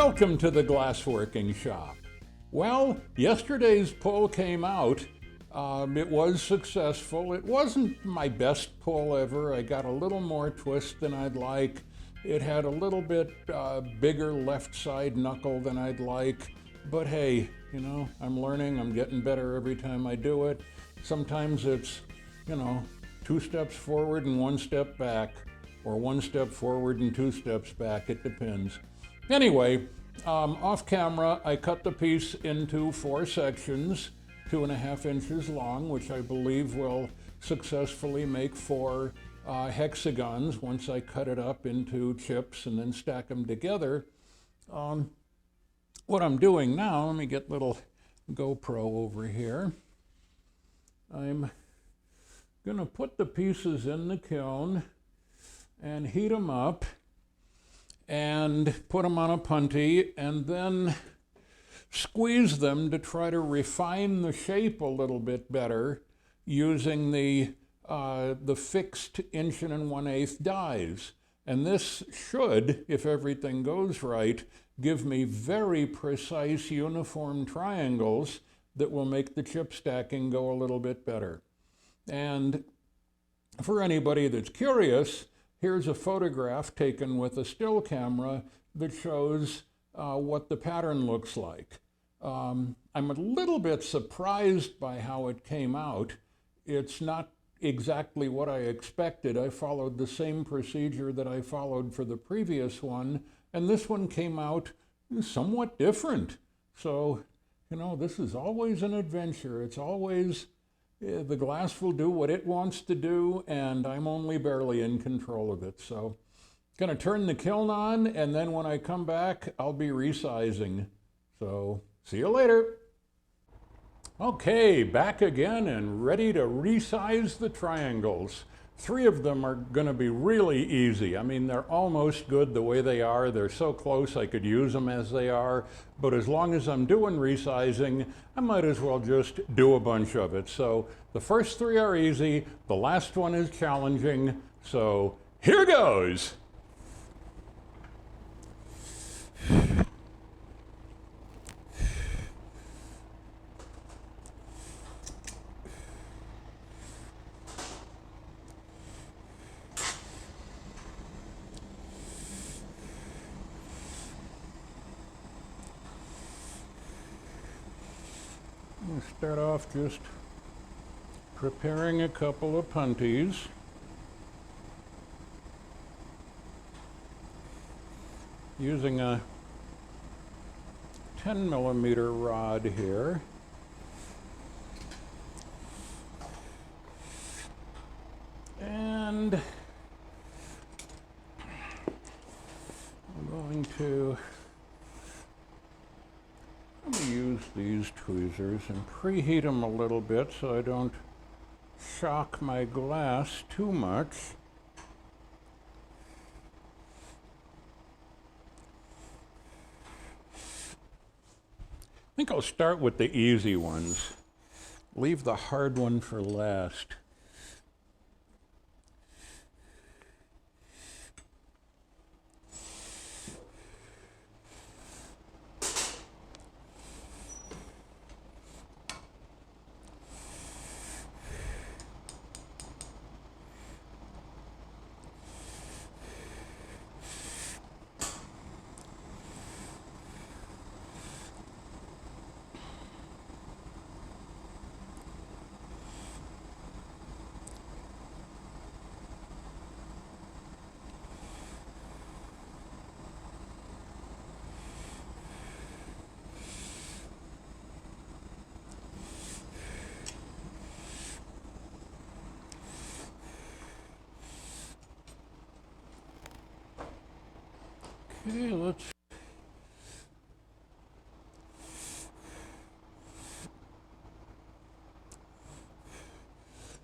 Welcome to the Glassworking shop. Well, yesterday's pull came out. It was successful. It wasn't my best pull ever. I got a little more twist than I'd like. It had a little bit bigger left side knuckle than I'd like. But hey, you know, I'm learning. I'm getting better every time I do it. Sometimes it's, you know, 2 steps forward and 1 step back, or 1 step forward and 2 steps back. It depends. Anyway, off camera, I cut the piece into 4 sections, 2.5 inches long, which I believe will successfully make 4 hexagons once I cut it up into chips and then stack them together. What I'm doing now, let me get little GoPro over here. I'm gonna put the pieces in the kiln and heat them up and put them on a punty and then squeeze them to try to refine the shape a little bit better using the fixed 1 1/8" dies. And this should, if everything goes right, give me very precise uniform triangles that will make the chip stacking go a little bit better. And for anybody that's curious, here's a photograph taken with a still camera that shows what the pattern looks like. I'm a little bit surprised by how it came out. It's not exactly what I expected. I followed the same procedure that I followed for the previous one, and this one came out somewhat different. So, you know, this is always an adventure. It's always, the glass will do what it wants to do, and I'm only barely in control of it. So, gonna turn the kiln on, and then when I come back, I'll be resizing. So, see you later. Okay, back again and ready to resize the triangles. 3 of them are gonna be really easy. I mean, they're almost good the way they are. They're so close I could use them as they are. But as long as I'm doing resizing, I might as well just do a bunch of it. So the first 3 are easy. The last one is challenging. So here goes. We'll start off just preparing a couple of punties. Using a 10mm rod here. And I'm going to use these tweezers and preheat them a little bit so I don't shock my glass too much. I think I'll start with the easy ones. Leave the hard one for last. Okay, let's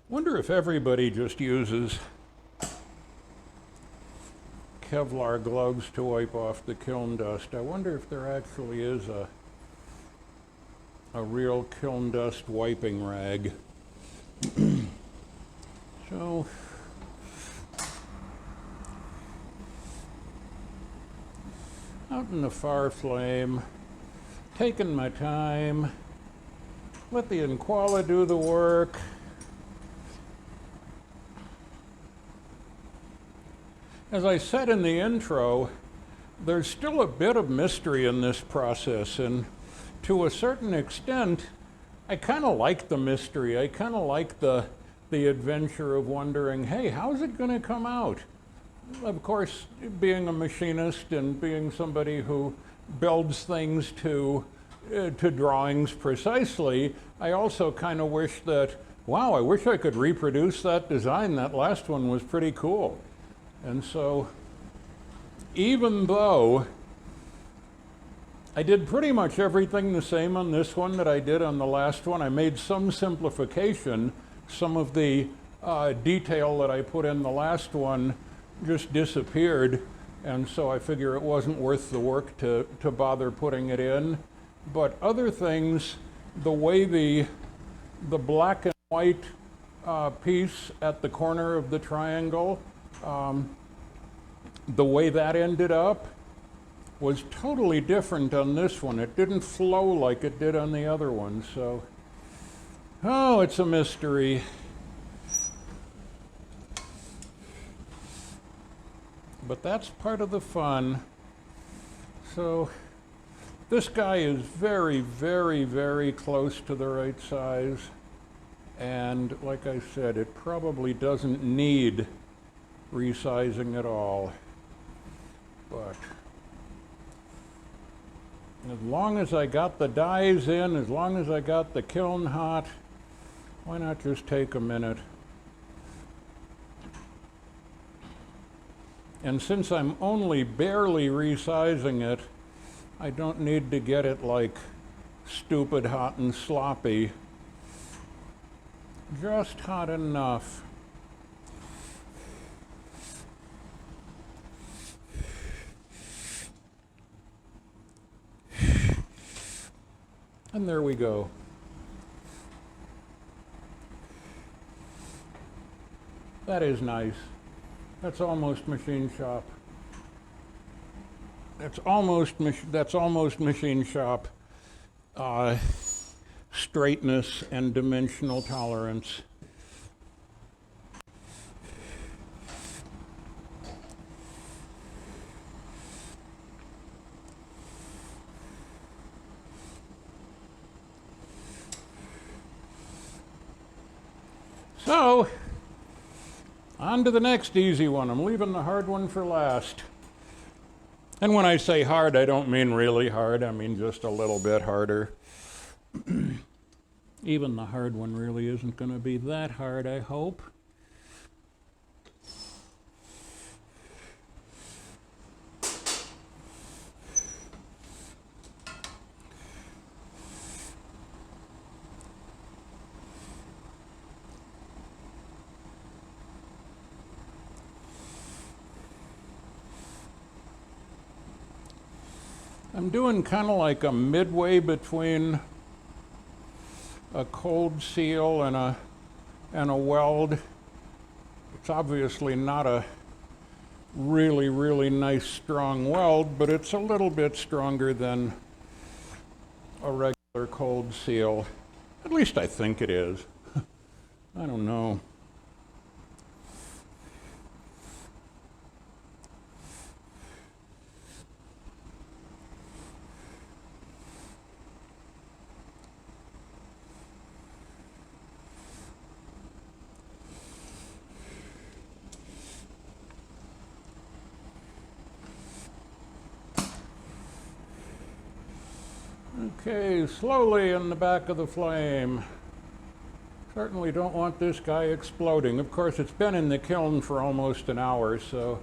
wonder if everybody just uses Kevlar gloves to wipe off the kiln dust. I wonder if there actually is a real kiln dust wiping rag. So out in the far flame, taking my time. Let the NQALHA do the work. As I said in the intro, there's still a bit of mystery in this process, and to a certain extent, I kind of like the mystery. I kind of like the adventure of wondering, hey, how's it going to come out? Of course, being a machinist and being somebody who builds things to drawings precisely, I also kind of wish that, wow, I wish I could reproduce that design. That last one was pretty cool. And so, even though I did pretty much everything the same on this one that I did on the last one, I made some simplification. Some of the detail that I put in the last one just disappeared, and so I figure it wasn't worth the work to bother putting it in. But other things, the way the black and white piece at the corner of the triangle, the way that ended up was totally different on this one. It didn't flow like it did on the other one, so, oh, it's a mystery. But that's part of the fun. So this guy is very, very, very close to the right size. And like I said, it probably doesn't need resizing at all. But as long as I got the dies in, as long as I got the kiln hot, why not just take a minute? And since I'm only barely resizing it, I don't need to get it like stupid hot and sloppy. Just hot enough. And there we go. That is nice. That's almost machine shop. That's almost machine shop straightness and dimensional tolerance. So, on to the next easy one. I'm leaving the hard one for last. And when I say hard, I don't mean really hard. I mean just a little bit harder. Even the hard one really isn't going to be that hard, I hope. I'm doing kind of like a midway between a cold seal and a weld. It's obviously not a really, really nice strong weld, but it's a little bit stronger than a regular cold seal. At least I think it is. I don't know. Okay, slowly in the back of the flame. Certainly don't want this guy exploding. Of course, it's been in the kiln for almost an hour, so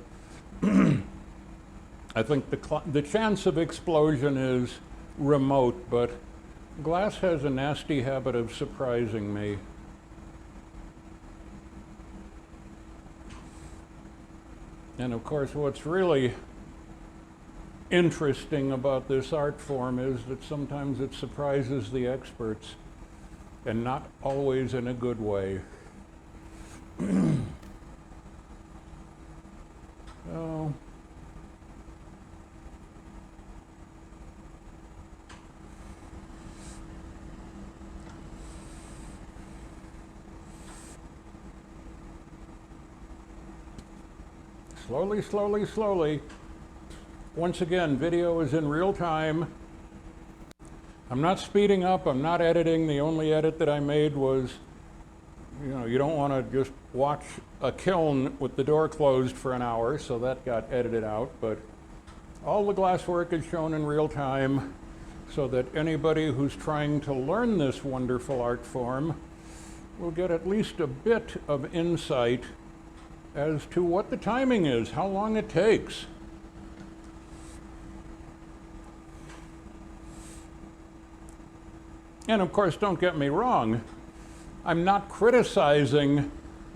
I think the chance of explosion is remote, but glass has a nasty habit of surprising me. And of course, what's really interesting about this art form is that sometimes it surprises the experts, and not always in a good way. So, Slowly, slowly, slowly. Once again, video is in real time. I'm not speeding up, I'm not editing. The only edit that I made was, you don't want to just watch a kiln with the door closed for an hour, so that got edited out. But all the glass work is shown in real time so that anybody who's trying to learn this wonderful art form will get at least a bit of insight as to what the timing is, how long it takes. And of course, don't get me wrong, I'm not criticizing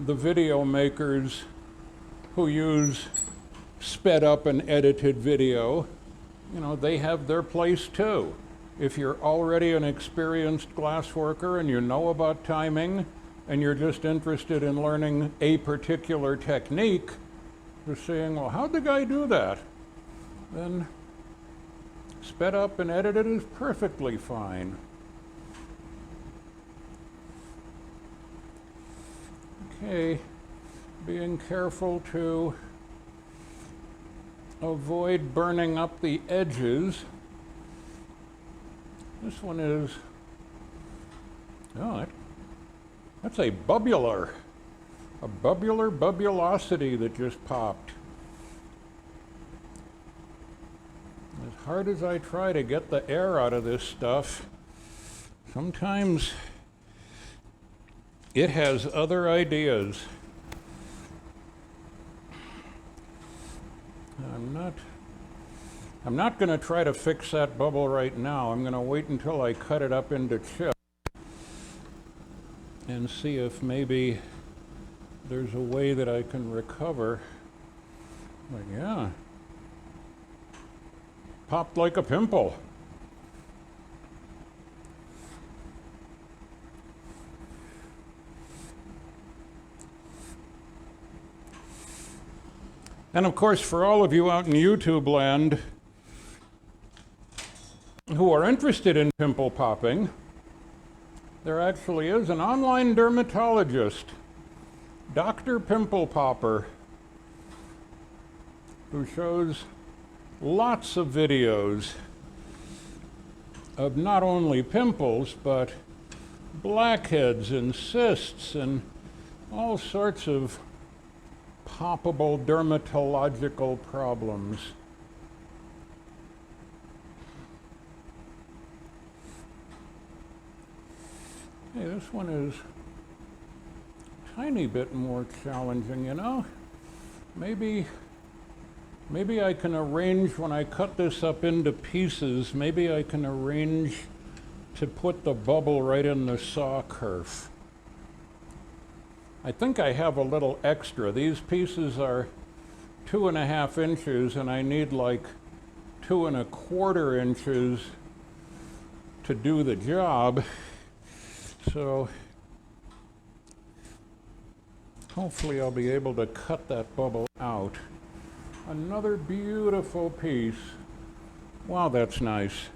the video makers who use sped up and edited video. They have their place too. If you're already an experienced glass worker and you know about timing and you're just interested in learning a particular technique, you're saying, well, how'd the guy do that? Then sped up and edited is perfectly fine. Okay, being careful to avoid burning up the edges. This one is, that's a bubular. A bubular bubulosity that just popped. As hard as I try to get the air out of this stuff, sometimes it has other ideas. I'm not going to try to fix that bubble right now. I'm going to wait until I cut it up into chips and see if maybe there's a way that I can recover. But yeah, popped like a pimple. And of course, for all of you out in YouTube land who are interested in pimple popping, there actually is an online dermatologist, Dr. Pimple Popper, who shows lots of videos of not only pimples, but blackheads and cysts and all sorts of poppable dermatological problems. Hey, this one is a tiny bit more challenging, Maybe I can arrange, when I cut this up into pieces, maybe I can arrange to put the bubble right in the saw kerf. I think I have a little extra. These pieces are 2.5 inches, and I need like 2.25 inches to do the job. So hopefully I'll be able to cut that bubble out. Another beautiful piece. Wow, that's nice.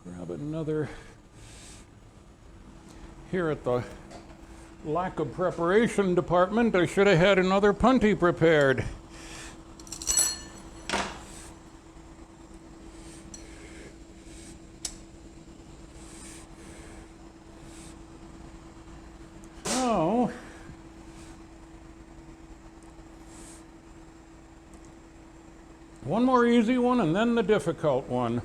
Grab another. Here at the lack of preparation department, I should have had another punty prepared. So, one more easy one and then the difficult one.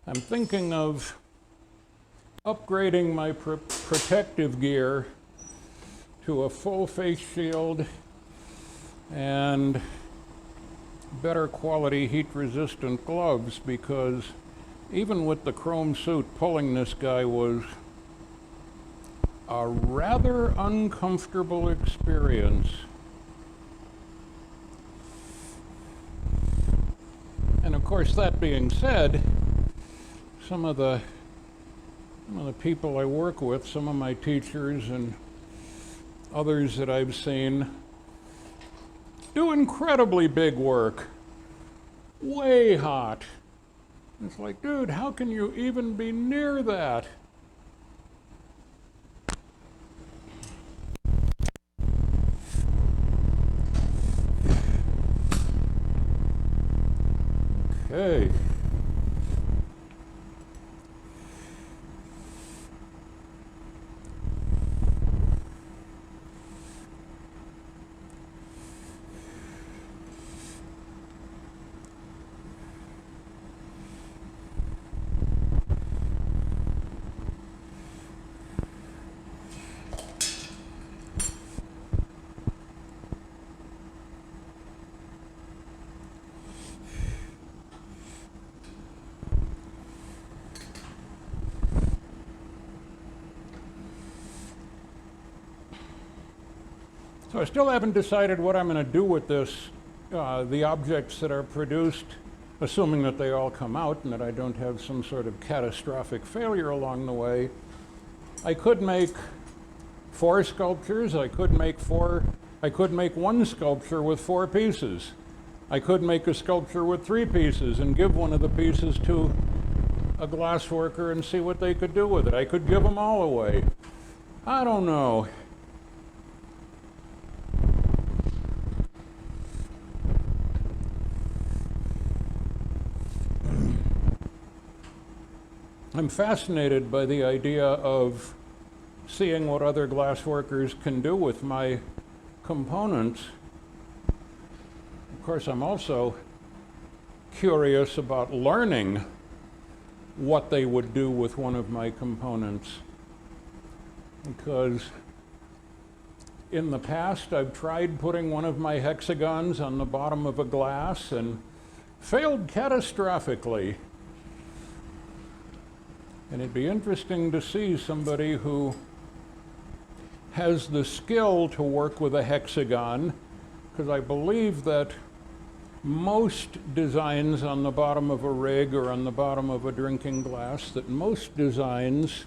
I'm thinking of upgrading my protective gear to a full face shield and better quality heat-resistant gloves, because even with the chrome suit, pulling this guy was a rather uncomfortable experience. course, that being said, some of the people I work with, some of my teachers and others that I've seen, do incredibly big work, way hot. It's like, dude, how can you even be near that? Okay. So I still haven't decided what I'm going to do with this, the objects that are produced, assuming that they all come out and that I don't have some sort of catastrophic failure along the way. I could make 4 sculptures. I could make one sculpture with 4 pieces. I could make a sculpture with 3 pieces and give one of the pieces to a glassworker and see what they could do with it. I could give them all away. I don't know. I'm fascinated by the idea of seeing what other glassworkers can do with my components. Of course, I'm also curious about learning what they would do with one of my components, because in the past I've tried putting one of my hexagons on the bottom of a glass and failed catastrophically. And it'd be interesting to see somebody who has the skill to work with a hexagon, because I believe that most designs on the bottom of a rig or on the bottom of a drinking glass, that most designs,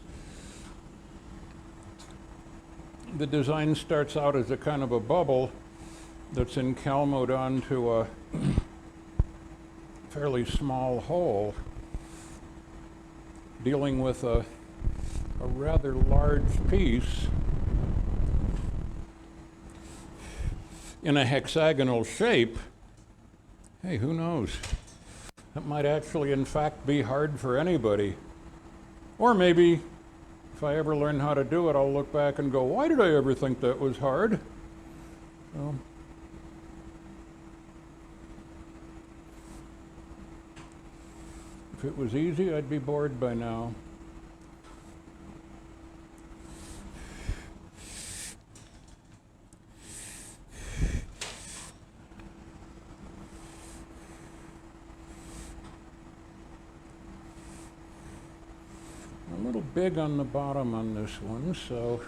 the design starts out as a kind of a bubble that's encalmoed onto a fairly small hole, dealing with a rather large piece in a hexagonal shape. Hey, who knows? That might actually, in fact, be hard for anybody. Or maybe, if I ever learn how to do it, I'll look back and go, why did I ever think that was hard? Well, if it was easy, I'd be bored by now. A little big on the bottom on this one, so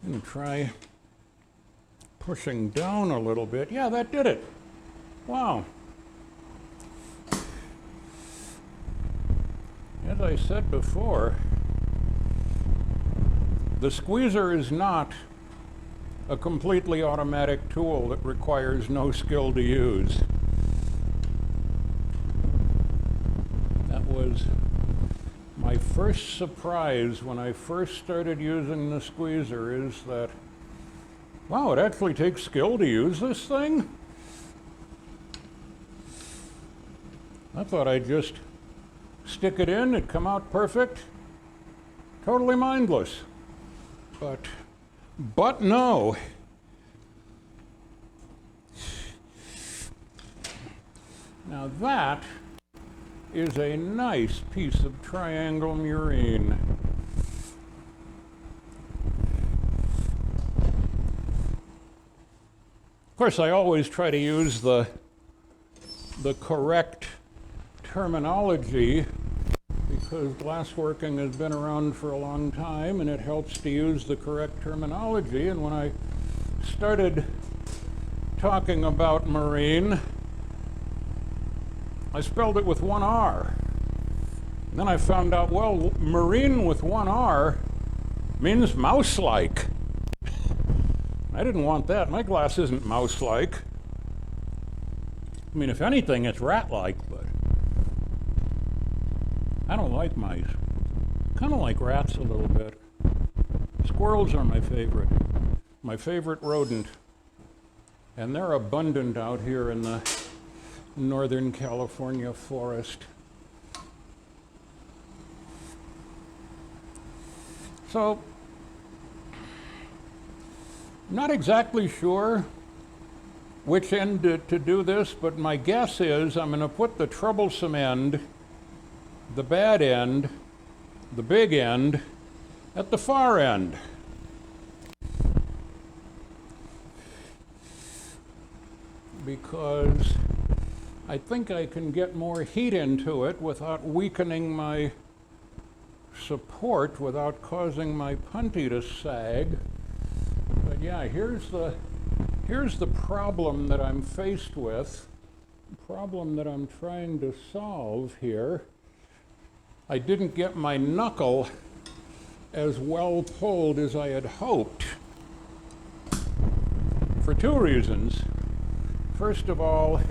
and try pushing down a little bit. Yeah, that did it. Wow. As I said before, the squeezer is not a completely automatic tool that requires no skill to use. That was my first surprise when I first started using the squeezer, is that, wow, it actually takes skill to use this thing? I thought I'd just stick it in, it'd come out perfect, totally mindless. But no. Now that is a nice piece of triangle murrine. Of course, I always try to use the correct terminology because glassworking has been around for a long time and it helps to use the correct terminology. And when I started talking about murrine, I spelled it with one R. And then I found out, well, murrine with one R means mouse-like. I didn't want that. My glass isn't mouse-like. I mean, if anything, it's rat-like, but I don't like mice. Kind of like rats a little bit. Squirrels are my favorite rodent. And they're abundant out here in the Northern California forest. So, not exactly sure which end to do this, but my guess is I'm going to put the troublesome end, the bad end, the big end, at the far end. Because I think I can get more heat into it without weakening my support, without causing my punty to sag. But yeah, here's the problem that I'm faced with, the problem that I'm trying to solve here. I didn't get my knuckle as well pulled as I had hoped for two reasons. First of all,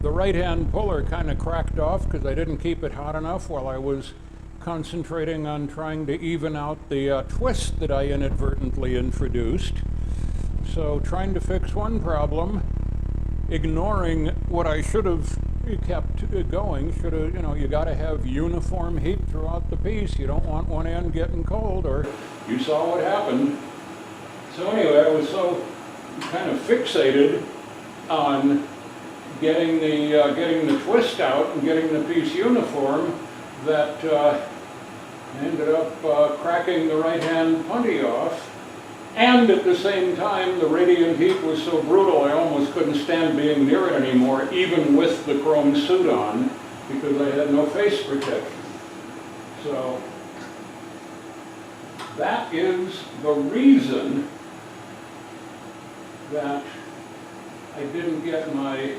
the right-hand puller kind of cracked off because I didn't keep it hot enough while I was concentrating on trying to even out the twist that I inadvertently introduced. So trying to fix one problem, ignoring what I should have kept going. You got to have uniform heat throughout the piece. You don't want one end getting cold, or you saw what happened. So anyway, I was so kind of fixated on getting the twist out and getting the piece uniform that I ended up cracking the right-hand punty off. And at the same time, the radiant heat was so brutal I almost couldn't stand being near it anymore, even with the chrome suit on, because I had no face protection. So that is the reason that I didn't get my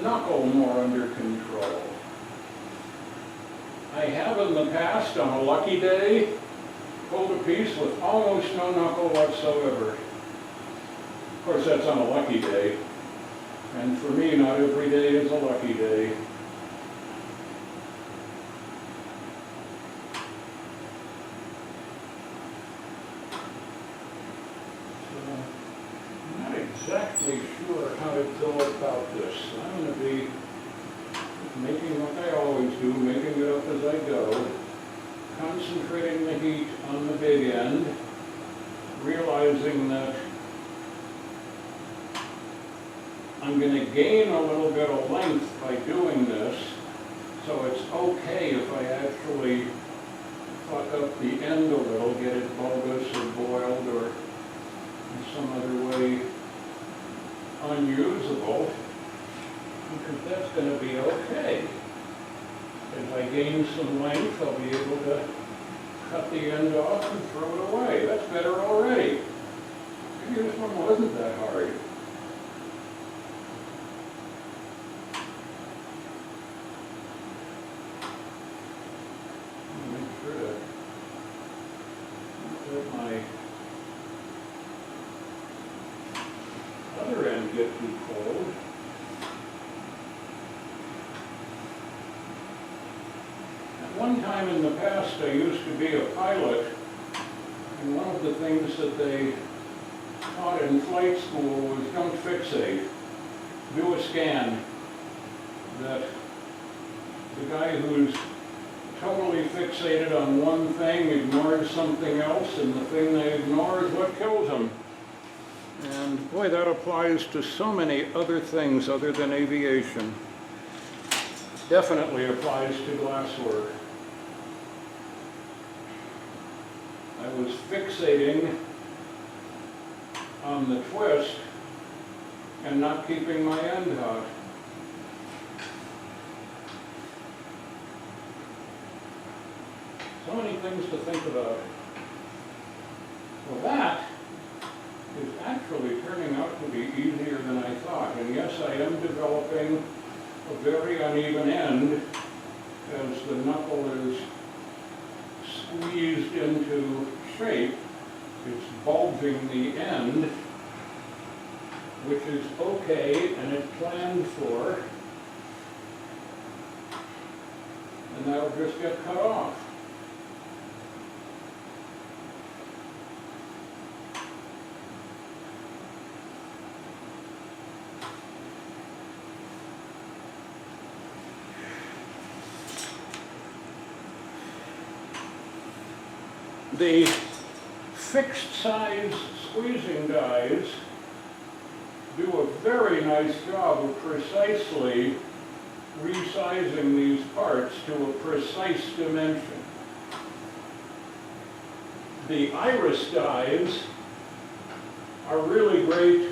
knuckle more under control. I have in the past, on a lucky day, pulled a piece with almost no knuckle whatsoever. Of course, that's on a lucky day. And for me, not every day is a lucky day. So, I'm not exactly sure how to go about this. I'm going to be making what I always do, making it up as I go. Concentrating the heat on the big end, realizing that I'm going to gain a little bit of length by doing this, so it's okay if I actually fuck up the end a little, get it bulbous or boiled or in some other way unusable, because that's going to be okay. As I gain some length, I'll be able to cut the end off and throw it away. That's better already. Maybe this one wasn't that hard. Make sure to let my other end get too cold. One time in the past, I used to be a pilot, and one of the things that they taught in flight school was don't fixate. Do a scan. That the guy who's totally fixated on one thing ignores something else, and the thing they ignore is what kills them. And boy, that applies to so many other things other than aviation. Definitely applies to glasswork. I was fixating on the twist and not keeping my end hot. So many things to think about. Well, that is actually turning out to be easier than I thought. And yes, I am developing a very uneven end as the knuckle is squeezed into shape. It's bulging the end, which is okay and it's planned for. And that'll just get cut off. The fixed size squeezing guys do a very nice job of precisely resizing these parts to a precise dimension. The iris dies are really great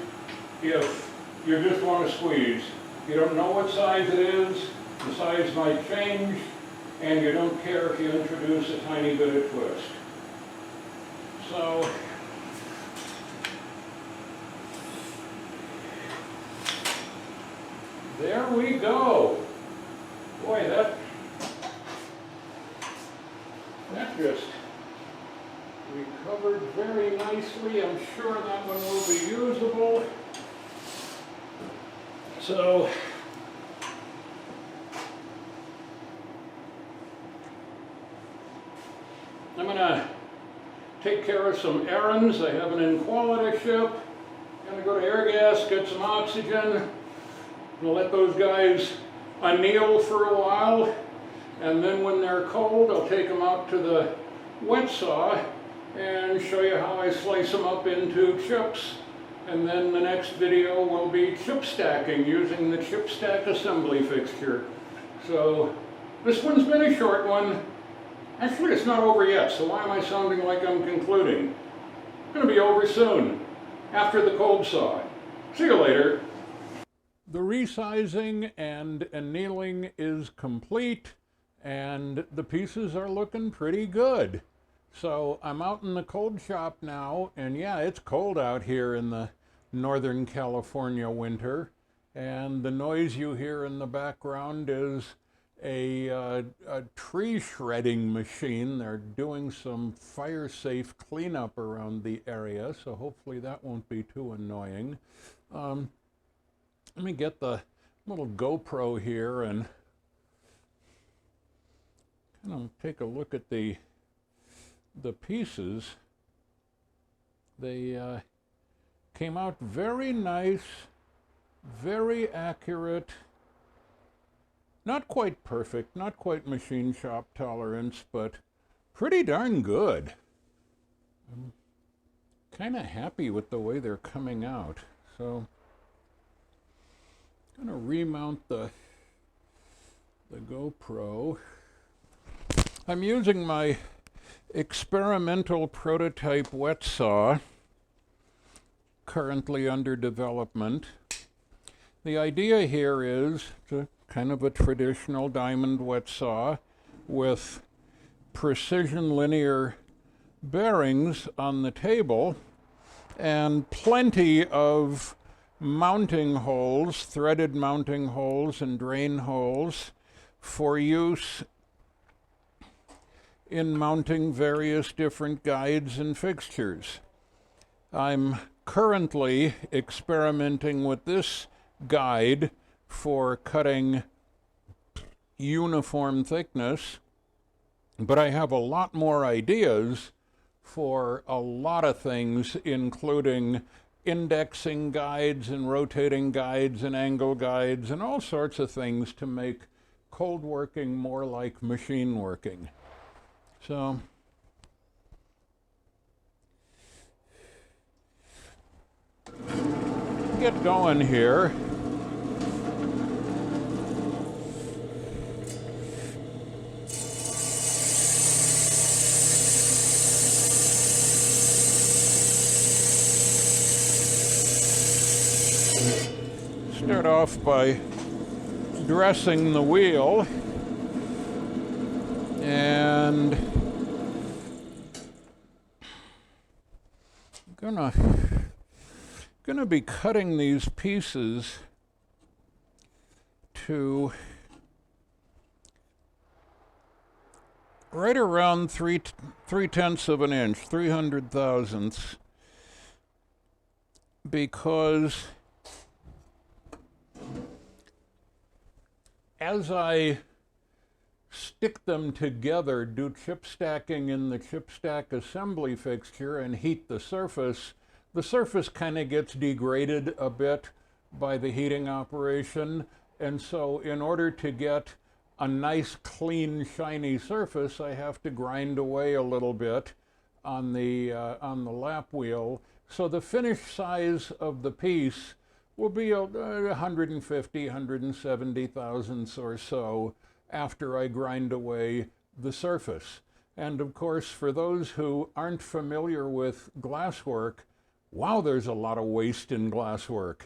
if you just want to squeeze. You don't know what size it is, the size might change, and you don't care if you introduce a tiny bit of twist. So, there we go. Boy, that just recovered very nicely. I'm sure that one will be usable. So, I'm going to take care of some errands. I have an NQALHA to ship. I'm going to go to Airgas, get some oxygen. I'm going to let those guys anneal for a while. And then when they're cold, I'll take them out to the wet saw and show you how I slice them up into chips. And then the next video will be chip stacking using the chip stack assembly fixture. So this one's been a short one. Actually, it's not over yet, so why am I sounding like I'm concluding? It's going to be over soon, after the cold saw. See you later. The resizing and annealing is complete, and the pieces are looking pretty good. So I'm out in the cold shop now, and yeah, it's cold out here in the Northern California winter, and the noise you hear in the background is a tree shredding machine. They're doing some fire-safe cleanup around the area, so hopefully that won't be too annoying. Let me get the little GoPro here and kind of take a look at the pieces. They came out very nice, very accurate. Not quite perfect, not quite machine shop tolerance, but pretty darn good. I'm kind of happy with the way they're coming out. So I'm going to remount the GoPro. I'm using my experimental prototype wet saw, currently under development. The idea here is to kind of a traditional diamond wet saw with precision linear bearings on the table and plenty of mounting holes, threaded mounting holes and drain holes for use in mounting various different guides and fixtures. I'm currently experimenting with this guide for cutting uniform thickness, but I have a lot more ideas for a lot of things, including indexing guides and rotating guides and angle guides and all sorts of things to make cold working more like machine working. So get going here. start off by dressing the wheel, and gonna be cutting these pieces to right around 3/10 of an inch, 300 thousandths, because as I stick them together, do chip stacking in the chip stack assembly fixture and heat the surface kind of gets degraded a bit by the heating operation. And so in order to get a nice, clean, shiny surface, I have to grind away a little bit on the lap wheel. So the finished size of the piece will be 150, 170 thousandths or so after I grind away the surface. And of course, for those who aren't familiar with glasswork, wow, there's a lot of waste in glasswork.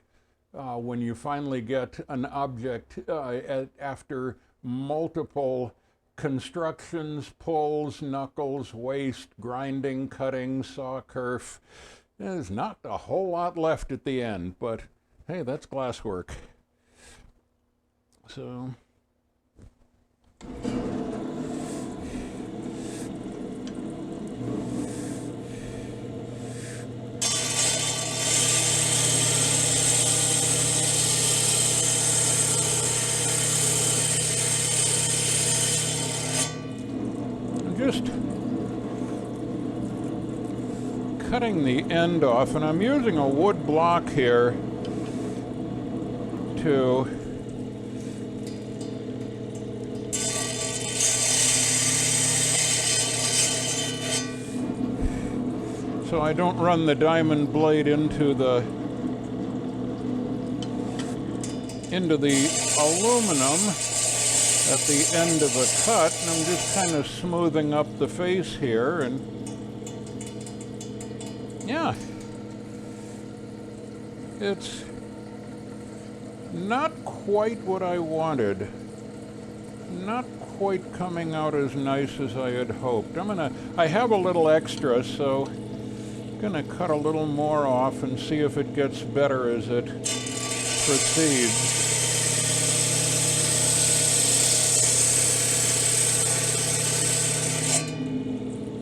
When you finally get an object after multiple constructions, pulls, knuckles, waste, grinding, cutting, saw kerf, there's not a whole lot left at the end, but hey, that's glasswork. So just cutting the end off, and I'm using a wood block here to so I don't run the diamond blade into the aluminum at the end of a cut, and I'm just kind of smoothing up the face here, and yeah, it's not quite what I wanted. Not quite coming out as nice as I had hoped. I have a little extra, so I'm gonna cut a little more off and see if it gets better as it proceeds.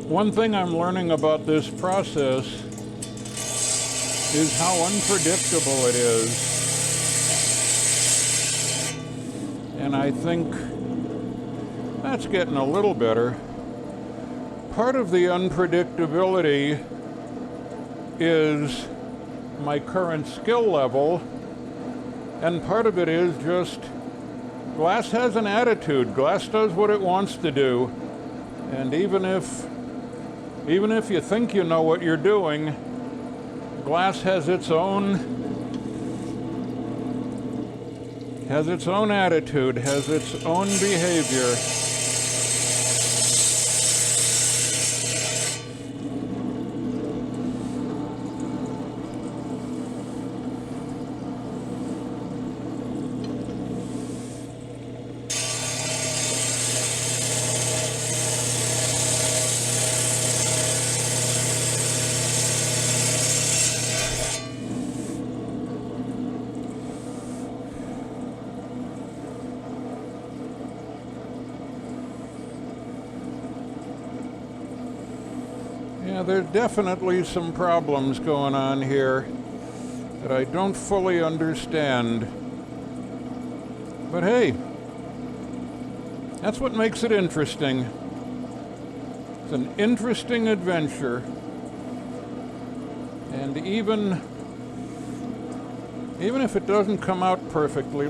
One thing I'm learning about this process is how unpredictable it is. And I think that's getting a little better. Part of the unpredictability is my current skill level, and part of it is just glass has an attitude. Glass does what it wants to do. And even if you think you know what you're doing, glass has its own attitude, has its own behavior. Yeah, there's definitely some problems going on here that I don't fully understand. But hey, that's what makes it interesting. It's an interesting adventure. And even if it doesn't come out perfectly,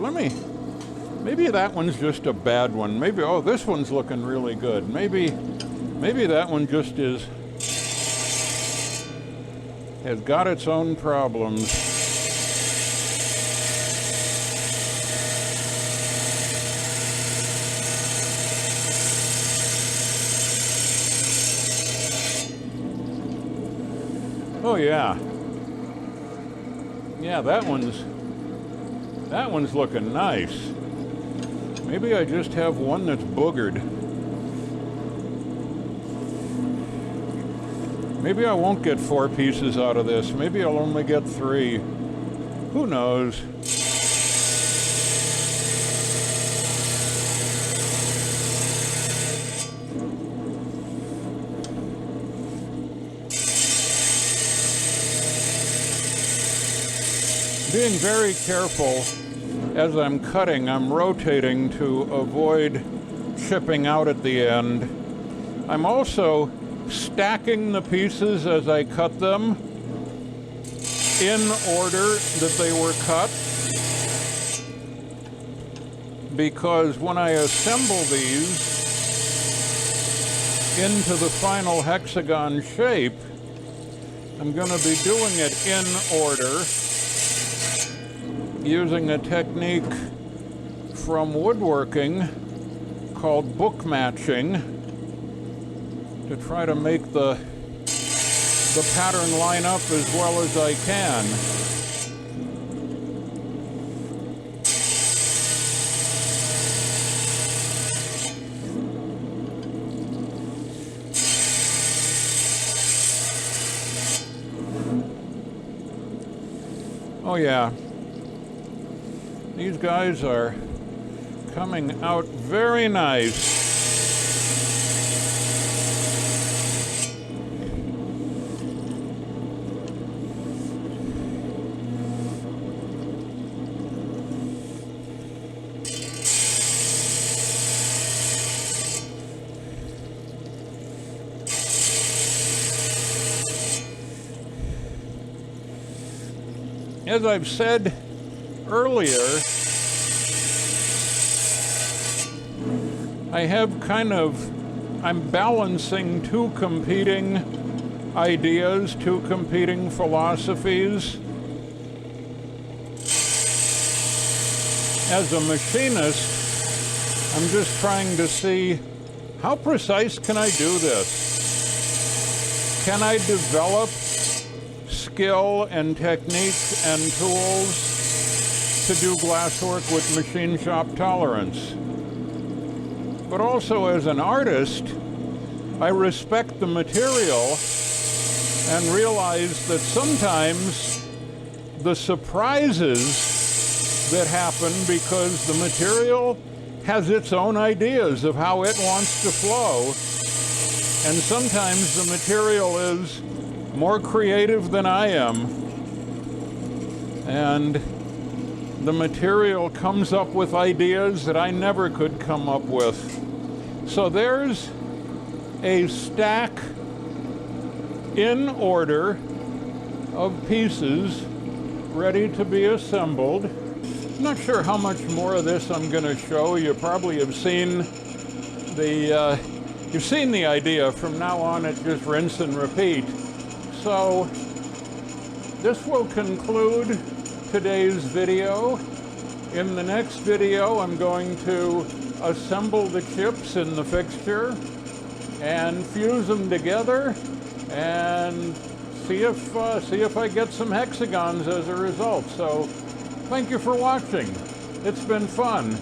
maybe that one's just a bad one. Maybe, oh, this one's looking really good. Maybe that one just has got its own problems. Oh yeah. Yeah, that That one's looking nice. Maybe I just have one that's boogered. Maybe I won't get 4 pieces out of this. Maybe I'll only get 3. Who knows? Being very careful as I'm cutting. I'm rotating to avoid chipping out at the end. I'm also stacking the pieces as I cut them in order that they were cut, because when I assemble these into the final hexagon shape, I'm going to be doing it in order, using a technique from woodworking called book matching to try to make the pattern line up as well as I can. Oh yeah. These guys are coming out very nice. As I've said earlier, I'm balancing 2 competing ideas, 2 competing philosophies. As a machinist, I'm just trying to see, how precise can I do this? Can I develop skill and technique and tools to do glasswork with machine shop tolerance? But also as an artist, I respect the material and realize that sometimes the surprises that happen because the material has its own ideas of how it wants to flow, and sometimes the material is more creative than I am, and the material comes up with ideas that I never could come up with. So there's a stack in order of pieces ready to be assembled. I'm not sure how much more of this I'm going to show. You probably have seen you've seen the idea. From now on, it's just rinse and repeat. So this will conclude today's video. In the next video, I'm going to assemble the chips in the fixture and fuse them together and see if I get some hexagons as a result. So thank you for watching. It's been fun.